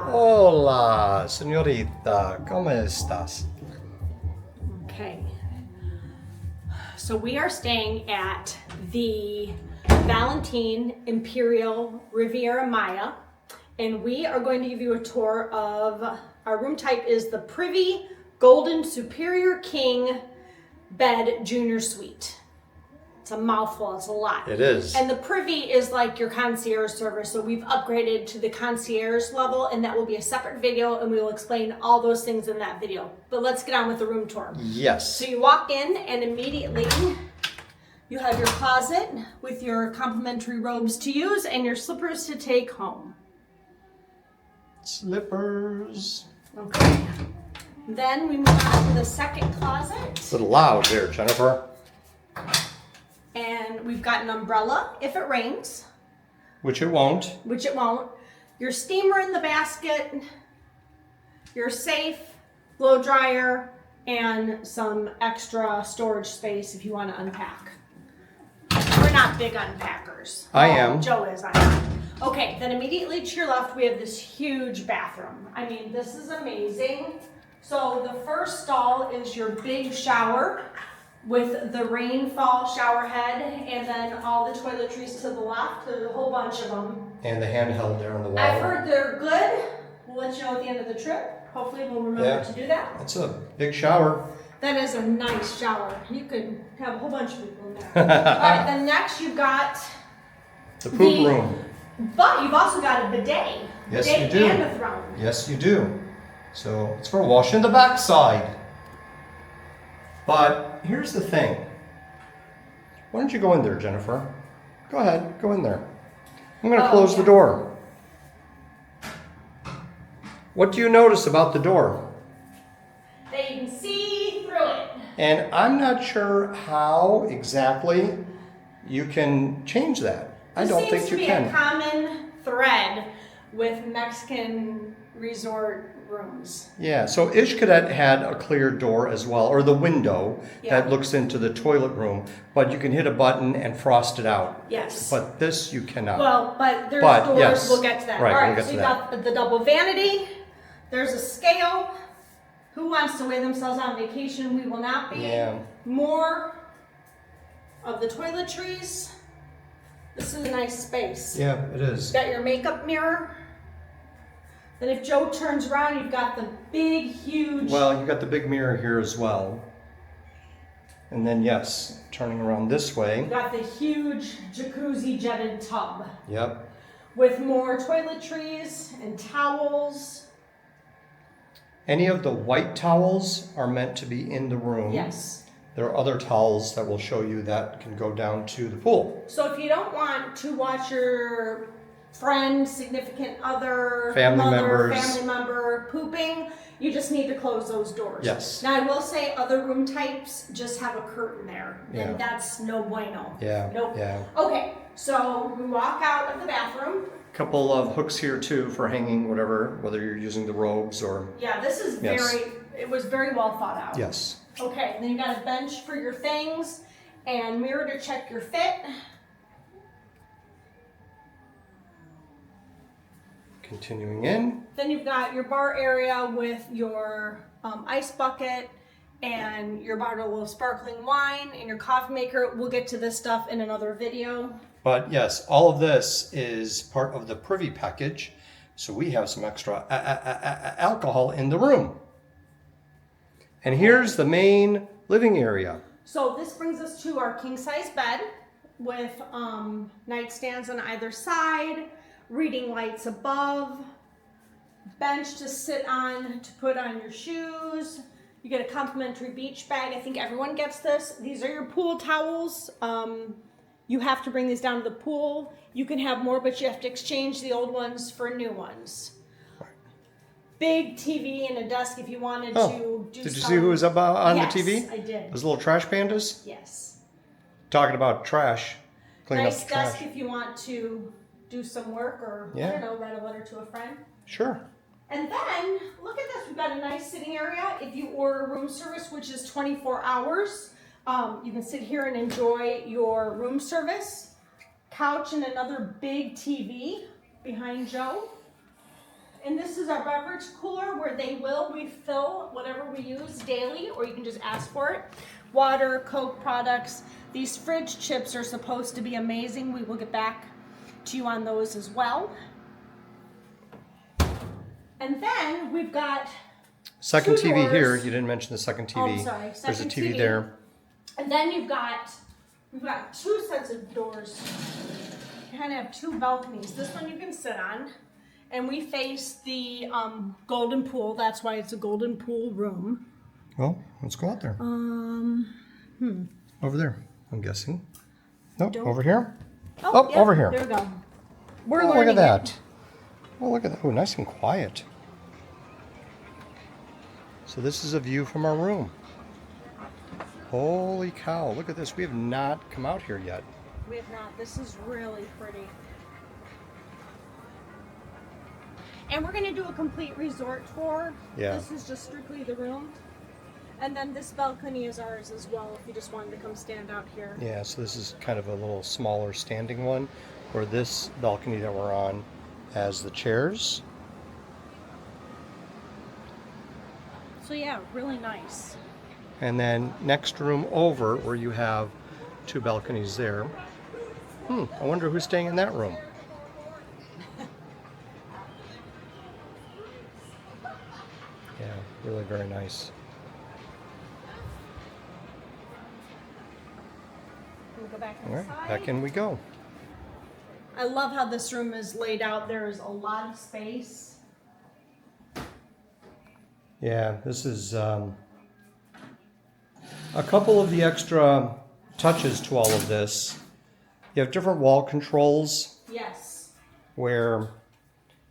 Hola, señorita. ¿Cómo estás? Okay. So we are staying at the Valentin Imperial Riviera Maya, and we are going to give you a tour of our room type is the Prive Golden Superior King Bed Junior Suite. It's a mouthful, it's a lot. It is. And the Prive is like your concierge service, so we've upgraded to the concierge level, and that will be a separate video, and we will explain all those things in that video. But let's get on with the room tour. Yes. So you walk in, and immediately you have your closet with your complimentary robes to use and your slippers to take home. Slippers. Okay. Then we move on to the second closet. It's a little loud here, Jennifer. And we've got an umbrella if it rains. Which it won't. Which it won't. Your steamer in the basket, your safe, blow dryer, and some extra storage space if you want to unpack. We're not big unpackers. I am. Joe is, I am. Okay, then immediately to your left we have this huge bathroom. I mean, this is amazing. So the first stall is your big shower with the rainfall shower head, and then all the toiletries to the left. There's a whole bunch of them. And the handheld there on the wall. I've heard they're good. We'll let you know at the end of the trip. Hopefully we'll remember to do that. It's a big shower. That is a nice shower. You could have a whole bunch of people in there. All right, then next you've got The poop room. But you've also got a bidet. Yes, bidet you do. And a throne. Yes, you do. So it's for washing the backside. But here's the thing. Why don't you go in there, Jennifer? Go ahead, go in there. I'm going to close the door. What do you notice about the door? That you can see through it. And I'm not sure how exactly you can change that. I don't think you can. Seems to be a common thread with Mexican resort rooms. Yeah, so Ish Cadet had a clear door as well, or the window that looks into the toilet room, but you can hit a button and frost it out. Yes. But this you cannot. Well, but there's doors, yes. we'll get to that. Right, all right, we'll get so to you got the double vanity, there's a scale. Who wants to weigh themselves on vacation? We will not be. Yeah. More of the toiletries. This is a nice space. Yeah, it is. Got your makeup mirror. Then if Joe turns around, you've got the big, huge... Well, you got the big mirror here as well. And then, yes, turning around this way. You've got the huge jacuzzi jetted tub. Yep. With more toiletries and towels. Any of the white towels are meant to be in the room. Yes. There are other towels that will show you that can go down to the pool. So if you don't want to watch your friend, significant other, family member pooping, you just need to close those doors. Yes. Now I will say other room types just have a curtain there. Yeah. And that's no bueno. Yeah. Nope. Yeah. Okay, so we walk out of the bathroom. Couple of hooks here too for hanging whatever, whether you're using the robes or... Yeah, this is it was very well thought out. Yes. Okay, then you got a bench for your things and mirror to check your fit. Continuing in. Then you've got your bar area with your ice bucket and your bottle of sparkling wine and your coffee maker. We'll get to this stuff in another video. But yes, all of this is part of the Prive package. So we have some extra alcohol in the room. And here's the main living area. So this brings us to our king size bed with nightstands on either side, reading lights above, bench to sit on to put on your shoes. You get a complimentary beach bag. I think everyone gets this. These are your pool towels. You have to bring these down to the pool. You can have more, but you have to exchange the old ones for new ones. Big TV and a desk if you wanted to do Did you see who was up on the TV? Yes, I did. Those little trash pandas? Yes. Talking about trash. Clean Nice up the trash. desk if you want to do some work or, I don't know, write a letter to a friend. Sure. And then, look at this. We've got a nice sitting area. If you order room service, which is 24 hours, you can sit here and enjoy your room service. Couch and another big TV behind Joe. And this is is our beverage cooler where they will refill whatever we use daily, or you can just ask for it. Water, Coke products. These fridge chips are supposed to be amazing. We will get back to you on those as well. And then we've got second two TV doors. here. You didn't mention the second TV. Oh, I'm sorry. There's a Second TV TV. there. And then we've got two sets of doors. You kind of have two balconies. This one you can sit on. And we face the golden pool. That's why it's a golden pool room. Well, let's go out there. Over there, I'm guessing. Nope, over here. Oh, yep, over here. There we go. We're Oh, learning look at that. it. Oh, look at that. Oh, nice and quiet. So this is a view from our room. Holy cow, look at this. We have not come out here yet. We have not. This is really pretty. And we're going to do a complete resort tour. Yeah. This is just strictly the room. And then this balcony is ours as well, if you just wanted to come stand out here. Yeah, so this is kind of a little smaller standing one, where this balcony that we're on has the chairs. So yeah, really nice. And then next room over, where you have two balconies there. I wonder who's staying in that room. Yeah, really very nice. We'll go back All right, inside. back in we go. I love how this room is laid out. There's a lot of space. Yeah, this is a couple of the extra touches to all of this. You have different wall controls Yes. where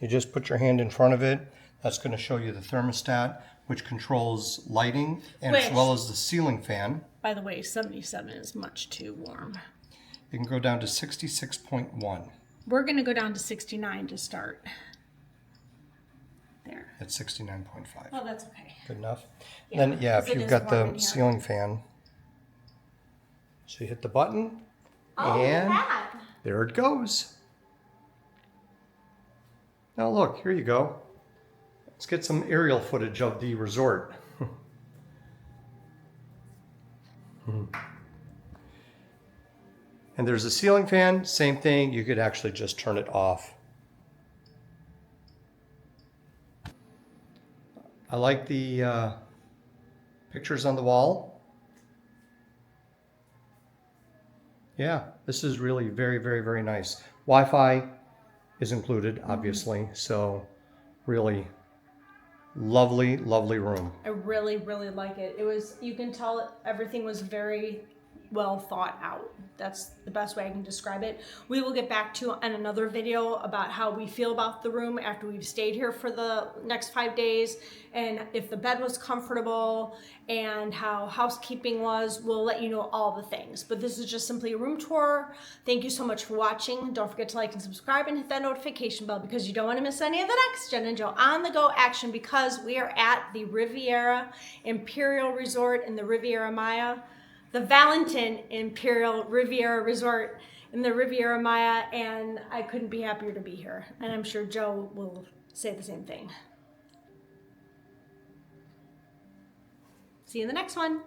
you just put your hand in front of it. That's going to show you the thermostat, which controls lighting, and as Which- well as the ceiling fan. By the way, 77 is much too warm. You can go down to 66.1. We're going to go down to 69 to start. There. At 69.5. Oh, that's okay. Good enough. Yeah, Then, yeah, if because it you've is got warm in the here. ceiling fan, so you hit the button, Oh, and look at that. there it goes. Now look, here you go. Let's get some aerial footage of the resort. And there's a ceiling fan, same thing, you could actually just turn it off. I like the pictures on the wall. Yeah, this is really very, very, very nice. Wi-Fi is included, obviously, so really lovely, lovely room. I really, really like it. It was, you can tell everything was very well thought out. That's the best way I can describe it. We will get back to you on another video about how we feel about the room after we've stayed here for the next 5 days, and if the bed was comfortable and how housekeeping was. We'll let you know all the things, but this is just simply a room tour. Thank you so much for watching. Don't forget to like and subscribe and hit that notification bell because you don't want to miss any of the next Jen and Joe on the go action, because we are at the Riviera Imperial Resort in the Riviera Maya, the Valentin Imperial Riviera Resort in the Riviera Maya, and I couldn't be happier to be here. And I'm sure Joe will say the same thing. See you in the next one.